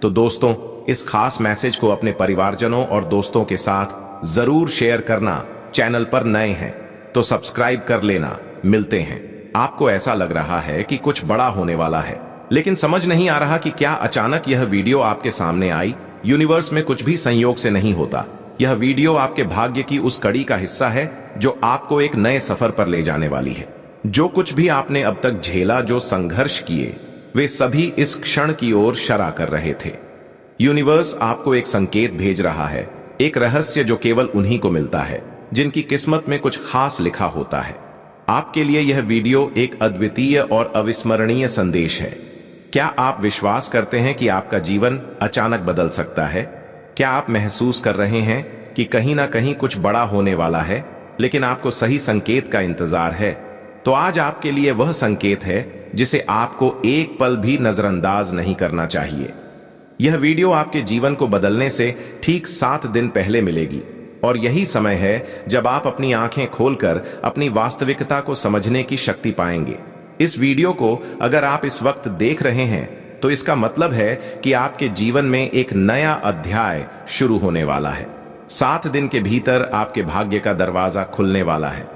तो दोस्तों, इस खास मैसेज को अपने परिवारजनों और दोस्तों के साथ जरूर शेयर करना। चैनल पर नए हैं तो सब्सक्राइब कर लेना। मिलते हैं। आपको ऐसा लग रहा है कि कुछ बड़ा होने वाला है, लेकिन समझ नहीं आ रहा कि क्या अचानक यह वीडियो आपके सामने आई। यूनिवर्स में कुछ भी संयोग से नहीं होता। यह वीडियो आपके भाग्य की उस कड़ी का हिस्सा है जो आपको एक नए सफर पर ले जाने वाली है। जो कुछ भी आपने अब तक झेला, जो संघर्ष किए, वे सभी इस क्षण की ओर शरा कर रहे थे। यूनिवर्स आपको एक संकेत भेज रहा है, एक रहस्य जो केवल उन्हीं को मिलता है जिनकी किस्मत में कुछ खास लिखा होता है। आपके लिए यह वीडियो एक अद्वितीय और अविस्मरणीय संदेश है। क्या आप विश्वास करते हैं कि आपका जीवन अचानक बदल सकता है? क्या आप महसूस कर रहे हैं कि कहीं ना कहीं कुछ बड़ा होने वाला है, लेकिन आपको सही संकेत का इंतजार है? तो आज आपके लिए वह संकेत है जिसे आपको एक पल भी नजरअंदाज नहीं करना चाहिए। यह वीडियो आपके जीवन को बदलने से ठीक 7 दिन पहले मिलेगी और यही समय है जब आप अपनी आंखें खोलकर अपनी वास्तविकता को समझने की शक्ति पाएंगे। इस वीडियो को अगर आप इस वक्त देख रहे हैं तो इसका मतलब है कि आपके जीवन में एक नया अध्याय शुरू होने वाला है। 7 दिन के भीतर आपके भाग्य का दरवाजा खुलने वाला है।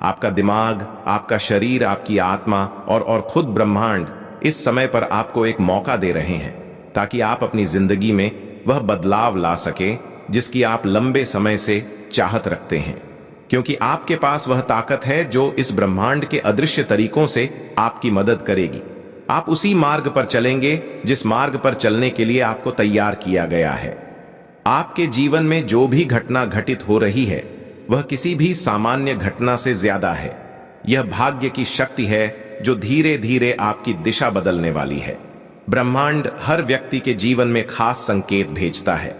आपका दिमाग, आपका शरीर, आपकी आत्मा और खुद ब्रह्मांड इस समय पर आपको एक मौका दे रहे हैं। ताकि आप अपनी जिंदगी में वह बदलाव ला सके जिसकी आप लंबे समय से चाहत रखते हैं, क्योंकि आपके पास वह ताकत है जो इस ब्रह्मांड के अदृश्य तरीकों से आपकी मदद करेगी। आप उसी मार्ग पर चलेंगे जिस मार्ग पर चलने के लिए आपको तैयार किया गया है। आपके जीवन में जो भी घटना घटित हो रही है वह किसी भी सामान्य घटना से ज्यादा है। यह भाग्य की शक्ति है जो धीरे धीरे आपकी दिशा बदलने वाली है। ब्रह्मांड हर व्यक्ति के जीवन में खास संकेत भेजता है,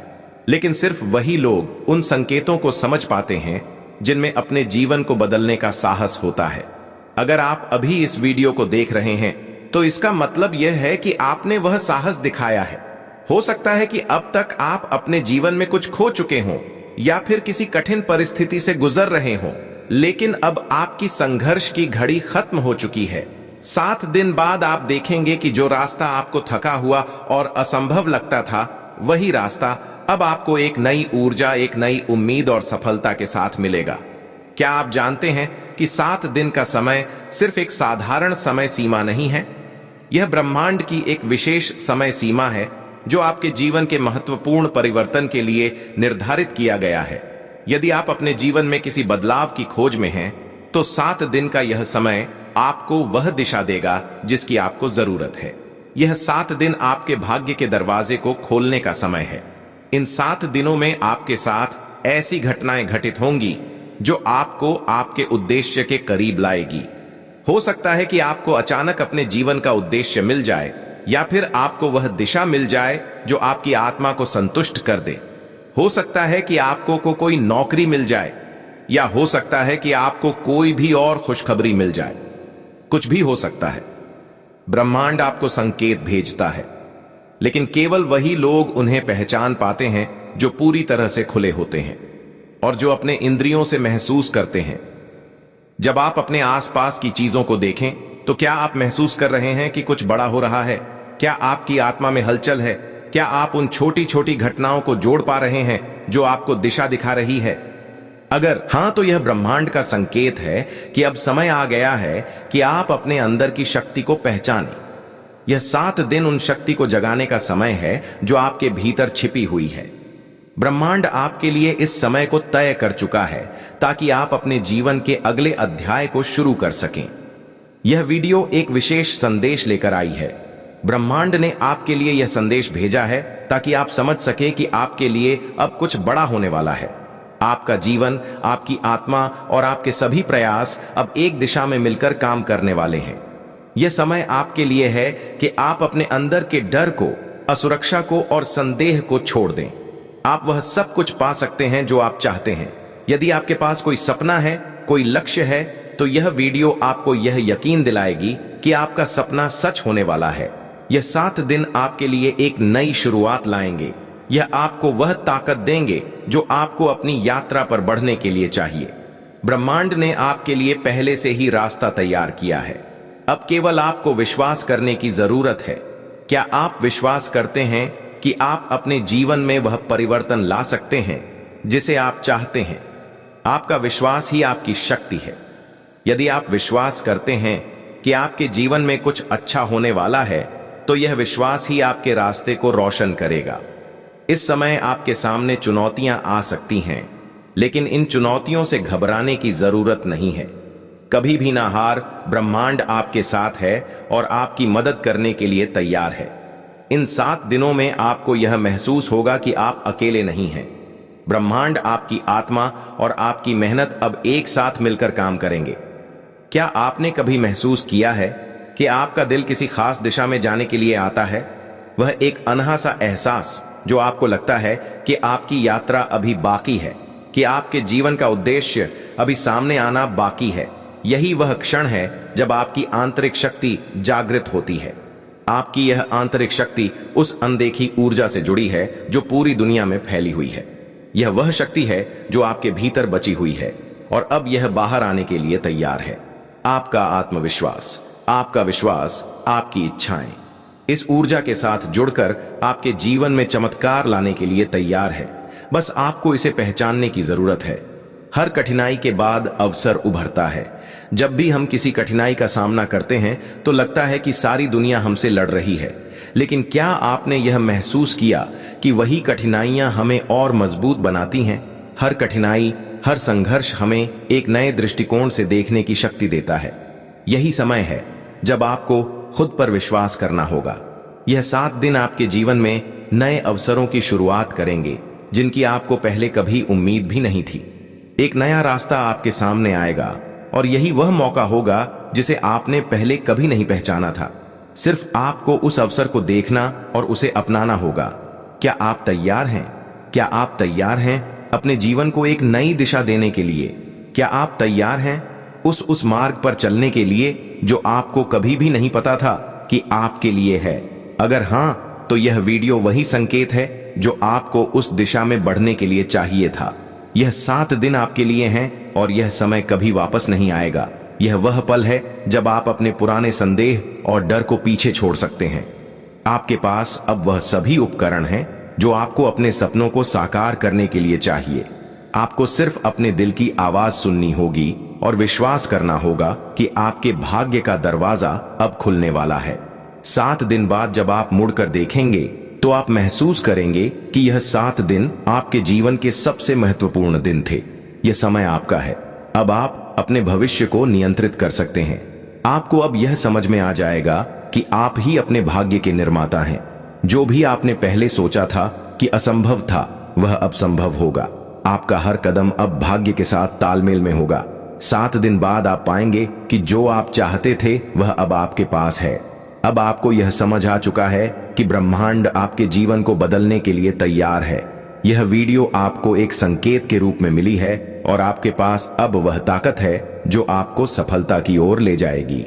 लेकिन सिर्फ वही लोग उन संकेतों को समझ पाते हैं जिनमें अपने जीवन को बदलने का साहस होता है। अगर आप अभी इस वीडियो को देख रहे हैं तो इसका मतलब यह है कि आपने वह साहस दिखाया है। हो सकता है कि अब तक आप अपने जीवन में कुछ खो चुके हों या फिर किसी कठिन परिस्थिति से गुजर रहे हों, लेकिन अब आपकी संघर्ष की घड़ी खत्म हो चुकी है। 7 दिन बाद आप देखेंगे कि जो रास्ता आपको थका हुआ और असंभव लगता था, वही रास्ता अब आपको एक नई ऊर्जा, एक नई उम्मीद और सफलता के साथ मिलेगा। क्या आप जानते हैं कि 7 दिन का समय सिर्फ एक साधारण समय सीमा नहीं है? यह ब्रह्मांड की एक विशेष समय सीमा है जो आपके जीवन के महत्वपूर्ण परिवर्तन के लिए निर्धारित किया गया है। यदि आप अपने जीवन में किसी बदलाव की खोज में हैं, तो 7 दिन का यह समय आपको वह दिशा देगा जिसकी आपको जरूरत है। यह 7 दिन आपके भाग्य के दरवाजे को खोलने का समय है। इन 7 दिनों में आपके साथ ऐसी घटनाएं घटित होंगी जो आपको आपके उद्देश्य के करीब लाएगी। हो सकता है कि आपको अचानक अपने जीवन का उद्देश्य मिल जाए, या फिर आपको वह दिशा मिल जाए जो आपकी आत्मा को संतुष्ट कर दे। हो सकता है कि आपको कोई नौकरी मिल जाए, या हो सकता है कि आपको कोई भी और खुशखबरी मिल जाए। कुछ भी हो सकता है। ब्रह्मांड आपको संकेत भेजता है, लेकिन केवल वही लोग उन्हें पहचान पाते हैं जो पूरी तरह से खुले होते हैं और जो अपने इंद्रियों से महसूस करते हैं। जब आप अपने आसपास की चीजों को देखें तो क्या आप महसूस कर रहे हैं कि कुछ बड़ा हो रहा है? क्या आपकी आत्मा में हलचल है? क्या आप उन छोटी छोटी घटनाओं को जोड़ पा रहे हैं जो आपको दिशा दिखा रही है? अगर हां, तो यह ब्रह्मांड का संकेत है कि अब समय आ गया है कि आप अपने अंदर की शक्ति को पहचानें। यह 7 दिन उन शक्ति को जगाने का समय है जो आपके भीतर छिपी हुई है। ब्रह्मांड आपके लिए इस समय को तय कर चुका है ताकि आप अपने जीवन के अगले अध्याय को शुरू कर सकें। यह वीडियो एक विशेष संदेश लेकर आई है। ब्रह्मांड ने आपके लिए यह संदेश भेजा है ताकि आप समझ सके कि आपके लिए अब कुछ बड़ा होने वाला है। आपका जीवन, आपकी आत्मा और आपके सभी प्रयास अब एक दिशा में मिलकर काम करने वाले हैं। यह समय आपके लिए है कि आप अपने अंदर के डर को, असुरक्षा को और संदेह को छोड़ दें। आप वह सब कुछ पा सकते हैं जो आप चाहते हैं। यदि आपके पास कोई सपना है, कोई लक्ष्य है, तो यह वीडियो आपको यह यकीन दिलाएगी कि आपका सपना सच होने वाला है। यह 7 दिन आपके लिए एक नई शुरुआत लाएंगे। यह आपको वह ताकत देंगे जो आपको अपनी यात्रा पर बढ़ने के लिए चाहिए। ब्रह्मांड ने आपके लिए पहले से ही रास्ता तैयार किया है। अब केवल आपको विश्वास करने की जरूरत है। क्या आप विश्वास करते हैं कि आप अपने जीवन में वह परिवर्तन ला सकते हैं जिसे आप चाहते हैं? आपका विश्वास ही आपकी शक्ति है। यदि आप विश्वास करते हैं कि आपके जीवन में कुछ अच्छा होने वाला है, तो यह विश्वास ही आपके रास्ते को रोशन करेगा। इस समय आपके सामने चुनौतियां आ सकती हैं, लेकिन इन चुनौतियों से घबराने की जरूरत नहीं है। कभी भी ना हार, ब्रह्मांड आपके साथ है और आपकी मदद करने के लिए तैयार है। इन 7 दिनों में आपको यह महसूस होगा कि आप अकेले नहीं हैं। ब्रह्मांड, आपकी आत्मा और आपकी मेहनत अब एक साथ मिलकर काम करेंगे। क्या आपने कभी महसूस किया है कि आपका दिल किसी खास दिशा में जाने के लिए आता है? वह एक अनहा सा एहसास जो आपको लगता है कि आपकी यात्रा अभी बाकी है, कि आपके जीवन का उद्देश्य अभी सामने आना बाकी है। यही वह क्षण है जब आपकी आंतरिक शक्ति जागृत होती है। आपकी यह आंतरिक शक्ति उस अनदेखी ऊर्जा से जुड़ी है जो पूरी दुनिया में फैली हुई है। यह वह शक्ति है जो आपके भीतर बची हुई है और अब यह बाहर आने के लिए तैयार है। आपका आत्मविश्वास, आपका विश्वास, आपकी इच्छाएं इस ऊर्जा के साथ जुड़कर आपके जीवन में चमत्कार लाने के लिए तैयार है। बस आपको इसे पहचानने की जरूरत है। हर कठिनाई के बाद अवसर उभरता है। जब भी हम किसी कठिनाई का सामना करते हैं तो लगता है कि सारी दुनिया हमसे लड़ रही है, लेकिन क्या आपने यह महसूस किया कि वही कठिनाइयां हमें और मजबूत बनाती हैं? हर कठिनाई, हर संघर्ष हमें एक नए दृष्टिकोण से देखने की शक्ति देता है। यही समय है जब आपको खुद पर विश्वास करना होगा। यह 7 दिन आपके जीवन में नए अवसरों की शुरुआत करेंगे, जिनकी आपको पहले कभी उम्मीद भी नहीं थी। एक नया रास्ता आपके सामने आएगा और यही वह मौका होगा जिसे आपने पहले कभी नहीं पहचाना था। सिर्फ आपको उस अवसर को देखना और उसे अपनाना होगा। क्या आप तैयार हैं? क्या आप तैयार हैं अपने जीवन को एक नई दिशा देने के लिए? क्या आप तैयार हैं उस मार्ग पर चलने के लिए जो आपको कभी भी नहीं पता था कि आपके लिए है? अगर हां, तो यह वीडियो वही संकेत है जो आपको उस दिशा में बढ़ने के लिए चाहिए था। यह 7 दिन आपके लिए हैं और यह समय कभी वापस नहीं आएगा। यह वह पल है जब आप अपने पुराने संदेह और डर को पीछे छोड़ सकते हैं। आपके पास अब वह सभी उपकरण हैं जो आपको अपने सपनों को साकार करने के लिए चाहिए। आपको सिर्फ अपने दिल की आवाज सुननी होगी और विश्वास करना होगा कि आपके भाग्य का दरवाजा अब खुलने वाला है। 7 दिन बाद जब आप मुड़कर देखेंगे तो आप महसूस करेंगे कि यह 7 दिन आपके जीवन के सबसे महत्वपूर्ण दिन थे। यह समय आपका है। अब आप अपने भविष्य को नियंत्रित कर सकते हैं। आपको अब यह समझ में आ जाएगा कि आप ही अपने भाग्य के निर्माता हैं। जो भी आपने पहले सोचा था कि असंभव था, वह अब संभव होगा। आपका हर कदम अब भाग्य के साथ तालमेल में होगा। 7 दिन बाद आप पाएंगे कि जो आप चाहते थे वह अब आपके पास है। अब आपको यह समझ आ चुका है कि ब्रह्मांड आपके जीवन को बदलने के लिए तैयार है। यह वीडियो आपको एक संकेत के रूप में मिली है और आपके पास अब वह ताकत है जो आपको सफलता की ओर ले जाएगी।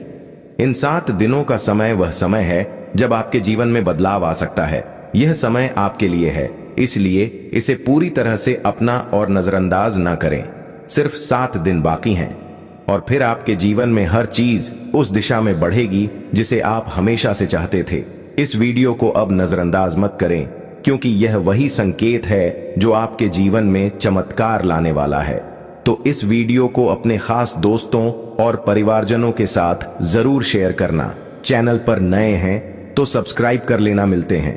इन 7 दिनों का समय वह समय है जब आपके जीवन में बदलाव आ सकता है। यह समय आपके लिए है, इसलिए इसे पूरी तरह से अपना और नजरअंदाज न करें। सिर्फ 7 दिन बाकी हैं और फिर आपके जीवन में हर चीज उस दिशा में बढ़ेगी जिसे आप हमेशा से चाहते थे। इस वीडियो को अब नजरअंदाज मत करें, क्योंकि यह वही संकेत है जो आपके जीवन में चमत्कार लाने वाला है। तो इस वीडियो को अपने खास दोस्तों और परिवारजनों के साथ जरूर शेयर करना। चैनल पर नए हैं तो सब्सक्राइब कर लेना। मिलते हैं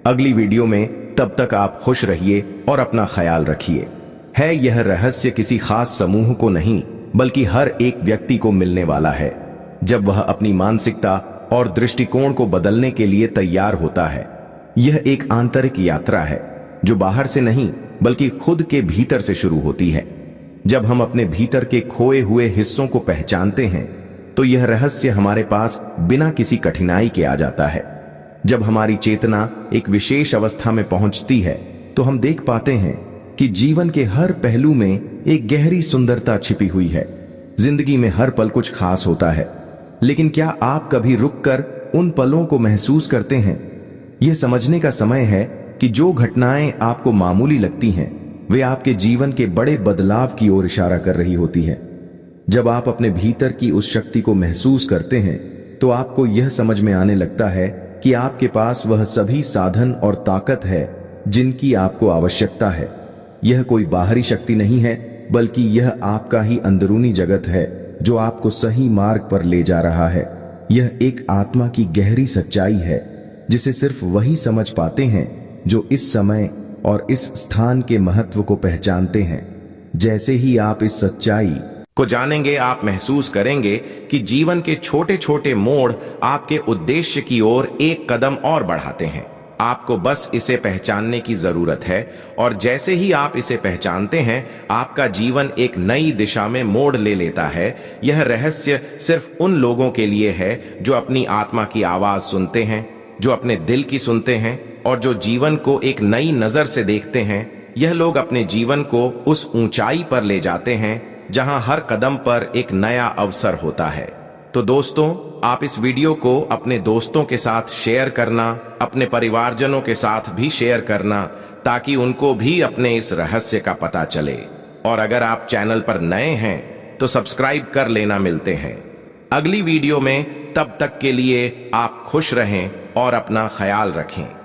अगली वीडियो में, तब तक आप खुश रहिए और अपना ख्याल रखिए। है यह रहस्य किसी खास समूह को नहीं, बल्कि हर एक व्यक्ति को मिलने वाला है जब वह अपनी मानसिकता और दृष्टिकोण को बदलने के लिए तैयार होता है। यह एक आंतरिक यात्रा है जो बाहर से नहीं बल्कि खुद के भीतर से शुरू होती है। जब हम अपने भीतर के खोए हुए हिस्सों को पहचानते हैं तो यह रहस्य हमारे पास बिना किसी कठिनाई के आ जाता है। जब हमारी चेतना एक विशेष अवस्था में पहुंचती है तो हम देख पाते हैं कि जीवन के हर पहलू में एक गहरी सुंदरता छिपी हुई है। जिंदगी में हर पल कुछ खास होता है, लेकिन क्या आप कभी रुककर उन पलों को महसूस करते हैं? यह समझने का समय है कि जो घटनाएं आपको मामूली लगती हैं, वे आपके जीवन के बड़े बदलाव की ओर इशारा कर रही होती हैं। जब आप अपने भीतर की उस शक्ति को महसूस करते हैं तो आपको यह समझ में आने लगता है कि आपके पास वह सभी साधन और ताकत है जिनकी आपको आवश्यकता है। यह कोई बाहरी शक्ति नहीं है, बल्कि यह आपका ही अंदरूनी जगत है जो आपको सही मार्ग पर ले जा रहा है। यह एक आत्मा की गहरी सच्चाई है जिसे सिर्फ वही समझ पाते हैं जो इस समय और इस स्थान के महत्व को पहचानते हैं। जैसे ही आप इस सच्चाई को जानेंगे, आप महसूस करेंगे कि जीवन के छोटे छोटे मोड़ आपके उद्देश्य की ओर एक कदम और बढ़ाते हैं। आपको बस इसे पहचानने की जरूरत है और जैसे ही आप इसे पहचानते हैं, आपका जीवन एक नई दिशा में मोड़ ले लेता है। यह रहस्य सिर्फ उन लोगों के लिए है जो अपनी आत्मा की आवाज सुनते हैं, जो अपने दिल की सुनते हैं और जो जीवन को एक नई नजर से देखते हैं। यह लोग अपने जीवन को उस ऊंचाई पर ले जाते हैं जहां हर कदम पर एक नया अवसर होता है। तो दोस्तों, आप इस वीडियो को अपने दोस्तों के साथ शेयर करना, अपने परिवारजनों के साथ भी शेयर करना, ताकि उनको भी अपने इस रहस्य का पता चले। और अगर आप चैनल पर नए हैं तो सब्सक्राइब कर लेना। मिलते हैं अगली वीडियो में, तब तक के लिए आप खुश रहें और अपना ख्याल रखें।